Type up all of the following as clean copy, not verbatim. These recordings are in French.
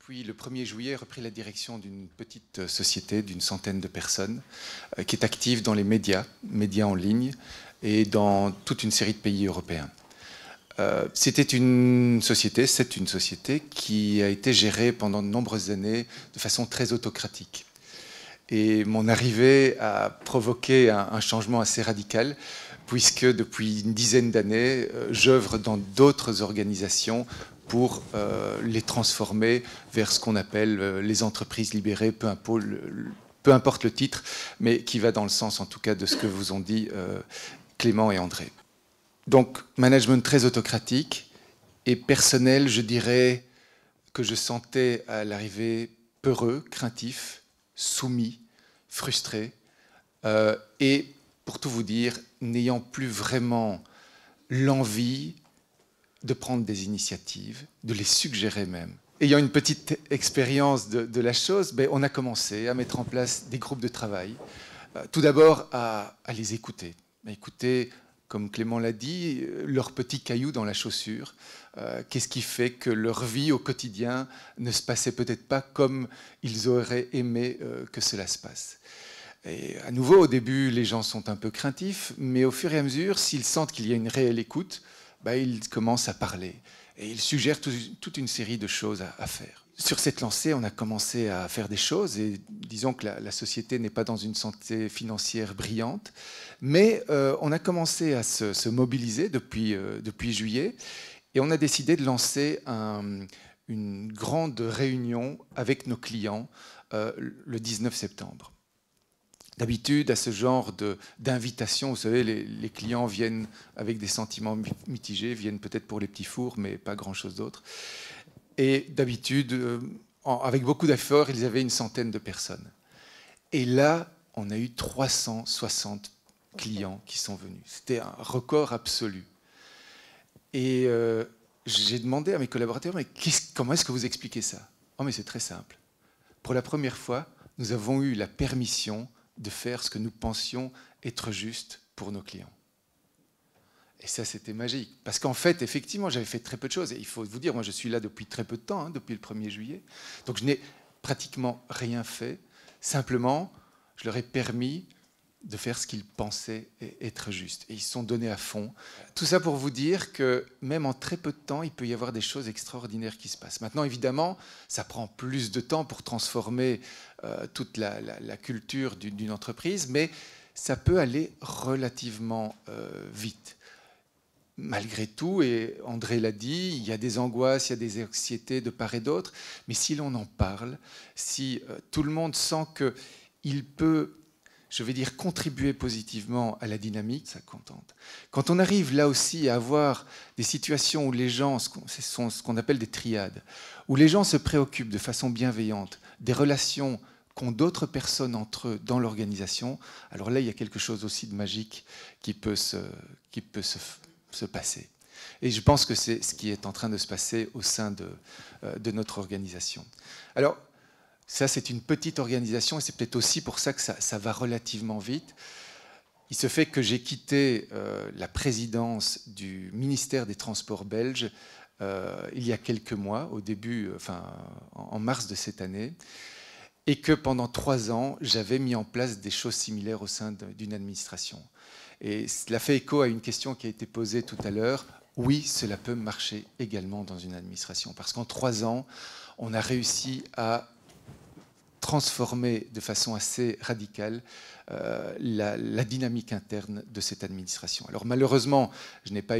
depuis le 1er juillet, repris la direction d'une petite société d'une centaine de personnes qui est active dans les médias en ligne et dans toute une série de pays européens. C'est une société qui a été gérée pendant de nombreuses années de façon très autocratique. Et mon arrivée a provoqué un changement assez radical, puisque depuis une dizaine d'années, j'œuvre dans d'autres organisations pour les transformer vers ce qu'on appelle les entreprises libérées, peu importe le titre, mais qui va dans le sens en tout cas de ce que vous ont dit Clément et André. Donc, management très autocratique et personnel, je dirais que je sentais à l'arrivée peureux, craintif, soumis, frustré, et pour tout vous dire, n'ayant plus vraiment l'envie de prendre des initiatives, de les suggérer même. Ayant une petite expérience de la chose, on a commencé à mettre en place des groupes de travail. Tout d'abord à les écouter. Écouter, comme Clément l'a dit, leurs petits cailloux dans la chaussure. Qu'est-ce qui fait que leur vie au quotidien ne se passait peut-être pas comme ils auraient aimé que cela se passe. Et à nouveau, au début, les gens sont un peu craintifs, mais au fur et à mesure, s'ils sentent qu'il y a une réelle écoute, ils commencent à parler. Et ils suggèrent toute une série de choses à faire. Sur cette lancée, on a commencé à faire des choses, et disons que la société n'est pas dans une santé financière brillante, mais on a commencé à se mobiliser depuis juillet, et on a décidé de lancer une grande réunion avec nos clients le 19 septembre. D'habitude, à ce genre d'invitation, vous savez, les clients viennent avec des sentiments mitigés, viennent peut-être pour les petits fours, mais pas grand-chose d'autre. Et d'habitude, avec beaucoup d'efforts, ils avaient une centaine de personnes. Et là, on a eu 360 clients qui sont venus. C'était un record absolu. Et j'ai demandé à mes collaborateurs, mais comment est-ce que vous expliquez ça? Oh, mais c'est très simple. Pour la première fois, nous avons eu la permission de faire ce que nous pensions être juste pour nos clients. Et ça, c'était magique. Parce qu'en fait, effectivement, j'avais fait très peu de choses. Et il faut vous dire, moi, je suis là depuis très peu de temps, depuis le 1er juillet. Donc, je n'ai pratiquement rien fait. Simplement, je leur ai permis de faire ce qu'ils pensaient être juste. Et ils se sont donnés à fond. Tout ça pour vous dire que même en très peu de temps, il peut y avoir des choses extraordinaires qui se passent. Maintenant, évidemment, ça prend plus de temps pour transformer toute la culture d'une entreprise, mais ça peut aller relativement vite. Malgré tout, et André l'a dit, il y a des angoisses, il y a des anxiétés de part et d'autre, mais si l'on en parle, si tout le monde sent qu'il peut, je vais dire, contribuer positivement à la dynamique, ça contente. Quand on arrive là aussi à avoir des situations où les gens, ce qu'on appelle des triades, où les gens se préoccupent de façon bienveillante des relations qu'ont d'autres personnes entre eux dans l'organisation, alors là, il y a quelque chose aussi de magique qui peut se passer. Et je pense que c'est ce qui est en train de se passer au sein de notre organisation. Alors, ça, c'est une petite organisation, et c'est peut-être aussi pour ça que ça va relativement vite. Il se fait que j'ai quitté la présidence du ministère des Transports belge il y a quelques mois, en mars de cette année, et que pendant 3 ans, j'avais mis en place des choses similaires au sein d'une administration. Et cela fait écho à une question qui a été posée tout à l'heure. Oui, cela peut marcher également dans une administration, parce qu'en 3 ans, on a réussi à transformer de façon assez radicale la dynamique interne de cette administration. Alors malheureusement, je n'ai pas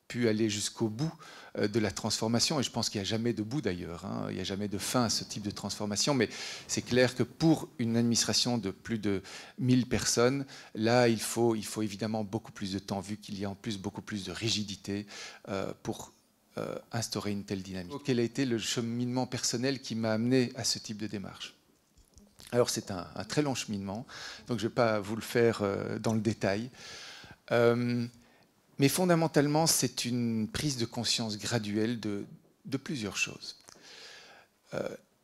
pu aller jusqu'au bout de la transformation, et je pense qu'il n'y a jamais de bout d'ailleurs, il n'y a jamais de fin à ce type de transformation, mais c'est clair que pour une administration de plus de 1000 personnes, là il faut évidemment beaucoup plus de temps, vu qu'il y a en plus beaucoup plus de rigidité pour instaurer une telle dynamique. Quel a été le cheminement personnel qui m'a amené à ce type de démarche? Alors c'est un très long cheminement, donc je ne vais pas vous le faire dans le détail. Mais fondamentalement, c'est une prise de conscience graduelle de plusieurs choses.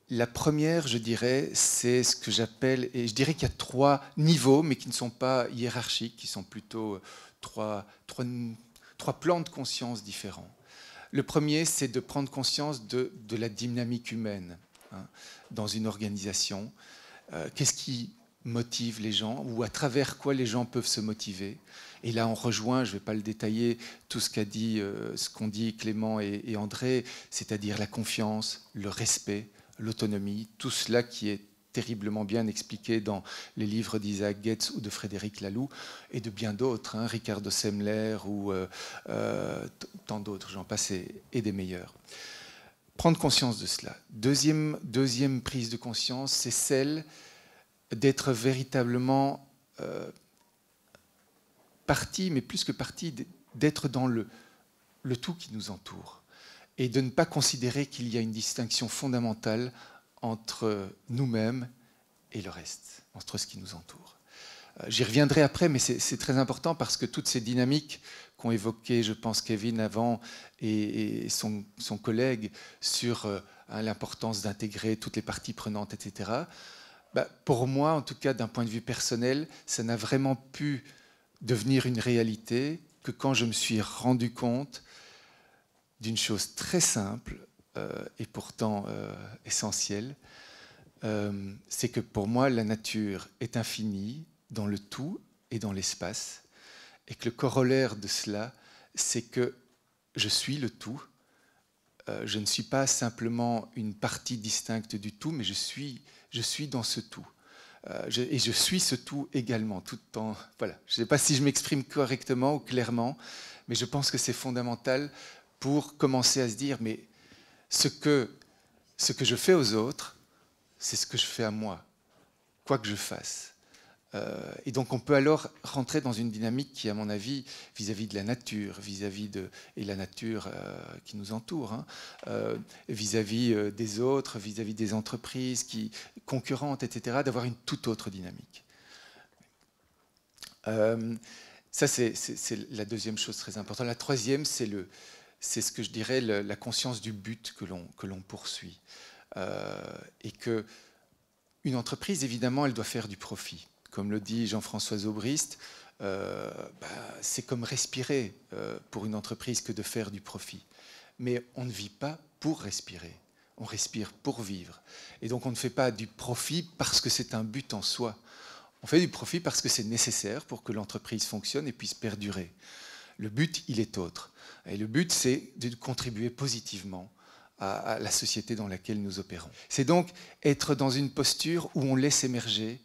La première, je dirais, c'est ce que j'appelle, et je dirais qu'il y a 3 niveaux, mais qui ne sont pas hiérarchiques, qui sont plutôt 3 plans de conscience différents. Le premier, c'est de prendre conscience de la dynamique humaine. hein, dans une organisation. Qu'est-ce qui motive les gens ou à travers quoi les gens peuvent se motiver. Et là, on rejoint, je ne vais pas le détailler, tout ce qu'ont dit Clément et André, c'est-à-dire la confiance, le respect, l'autonomie, tout cela qui est terriblement bien expliqué dans les livres d'Isaac Getz ou de Frédéric Laloux et de bien d'autres, hein, Ricardo Semler ou tant d'autres, j'en passe, et des meilleurs. Prendre conscience de cela. Deuxième prise de conscience, c'est celle d'être véritablement partie, mais plus que partie, d'être dans le tout qui nous entoure et de ne pas considérer qu'il y a une distinction fondamentale entre nous-mêmes et le reste, entre ce qui nous entoure. J'y reviendrai après, mais c'est très important parce que toutes ces dynamiques qu'ont évoquées, je pense, Kevin avant et son collègue sur l'importance d'intégrer toutes les parties prenantes, etc., pour moi, en tout cas d'un point de vue personnel, ça n'a vraiment pu devenir une réalité que quand je me suis rendu compte d'une chose très simple et pourtant essentielle, c'est que pour moi, la nature est infinie dans le tout et dans l'espace, et que le corollaire de cela, c'est que je suis le tout. Je ne suis pas simplement une partie distincte du tout, mais je suis dans ce tout. Et je suis ce tout également. Voilà. Je ne sais pas si je m'exprime correctement ou clairement, mais je pense que c'est fondamental pour commencer à se dire, mais ce que je fais aux autres, c'est ce que je fais à moi, quoi que je fasse. Et donc on peut alors rentrer dans une dynamique qui, à mon avis, vis-à-vis de la nature, et la nature qui nous entoure, hein, vis-à-vis des autres, vis-à-vis des entreprises concurrentes, etc., d'avoir une toute autre dynamique. Ça, c'est la deuxième chose très importante. La troisième, c'est ce que je dirais la conscience du but que l'on poursuit. Et que une entreprise, évidemment, elle doit faire du profit. Comme le dit Jean-François Zobrist, c'est comme respirer pour une entreprise que de faire du profit. Mais on ne vit pas pour respirer, on respire pour vivre. Et donc on ne fait pas du profit parce que c'est un but en soi. On fait du profit parce que c'est nécessaire pour que l'entreprise fonctionne et puisse perdurer. Le but, il est autre. Et le but, c'est de contribuer positivement à la société dans laquelle nous opérons. C'est donc être dans une posture où on laisse émerger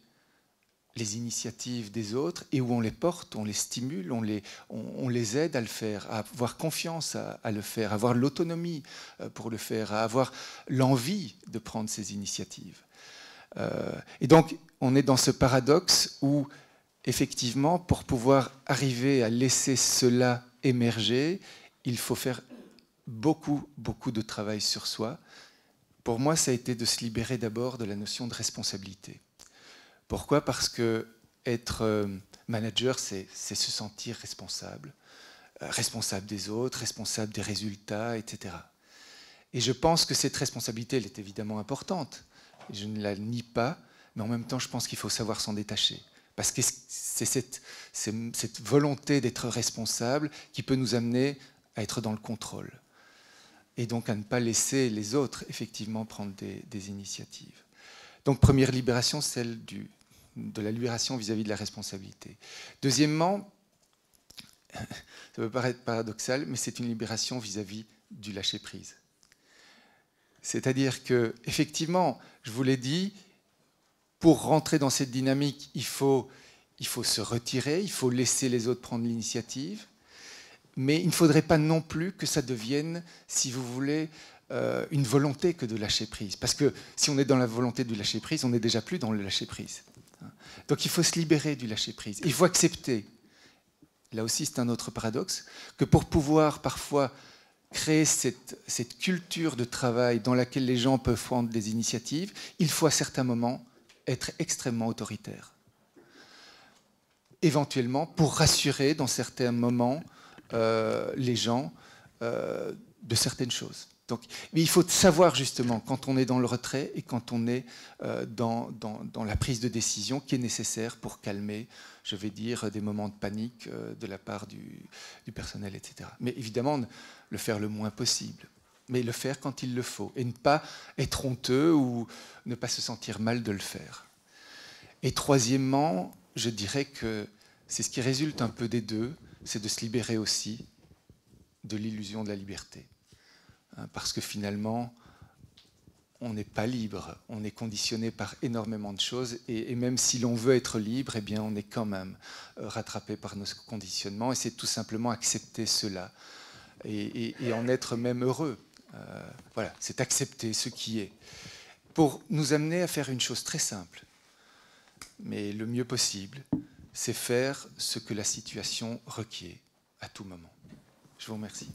les initiatives des autres et où on les porte, on les stimule, on les aide à le faire, à avoir confiance à le faire, à avoir l'autonomie pour le faire, à avoir l'envie de prendre ces initiatives. Et donc, on est dans ce paradoxe où, effectivement, pour pouvoir arriver à laisser cela émerger, il faut faire beaucoup de travail sur soi. Pour moi, ça a été de se libérer d'abord de la notion de responsabilité. Pourquoi ? Parce que être manager, c'est se sentir responsable, responsable des autres, responsable des résultats, etc. Et je pense que cette responsabilité, elle est évidemment importante. Je ne la nie pas, mais en même temps, je pense qu'il faut savoir s'en détacher. Parce que c'est cette volonté d'être responsable qui peut nous amener à être dans le contrôle. Et donc à ne pas laisser les autres, effectivement, prendre des initiatives. Donc première libération, celle de la libération vis-à-vis de la responsabilité. Deuxièmement, ça peut paraître paradoxal, mais c'est une libération vis-à-vis du lâcher-prise. C'est-à-dire que, effectivement, je vous l'ai dit, pour rentrer dans cette dynamique, il faut se retirer, il faut laisser les autres prendre l'initiative, mais il ne faudrait pas non plus que ça devienne, si vous voulez, une volonté que de lâcher prise. Parce que si on est dans la volonté du lâcher prise, on n'est déjà plus dans le lâcher prise. Donc il faut se libérer du lâcher prise. Il faut accepter, là aussi c'est un autre paradoxe, que pour pouvoir parfois créer cette culture de travail dans laquelle les gens peuvent prendre des initiatives, il faut à certains moments être extrêmement autoritaire. Éventuellement, pour rassurer dans certains moments les gens de certaines choses. Donc, mais il faut savoir justement quand on est dans le retrait et quand on est dans la prise de décision qui est nécessaire pour calmer, je vais dire, des moments de panique de la part du personnel, etc. Mais évidemment, le faire le moins possible. mais le faire quand il le faut, et ne pas être honteux ou ne pas se sentir mal de le faire. Et troisièmement, je dirais que c'est ce qui résulte un peu des deux, c'est de se libérer aussi de l'illusion de la liberté. Parce que finalement, on n'est pas libre, on est conditionné par énormément de choses, et même si l'on veut être libre, eh bien, on est quand même rattrapé par nos conditionnements, et c'est tout simplement accepter cela, et en être même heureux. Voilà, c'est accepter ce qui est, pour nous amener à faire une chose très simple, mais le mieux possible, c'est faire ce que la situation requiert à tout moment. Je vous remercie.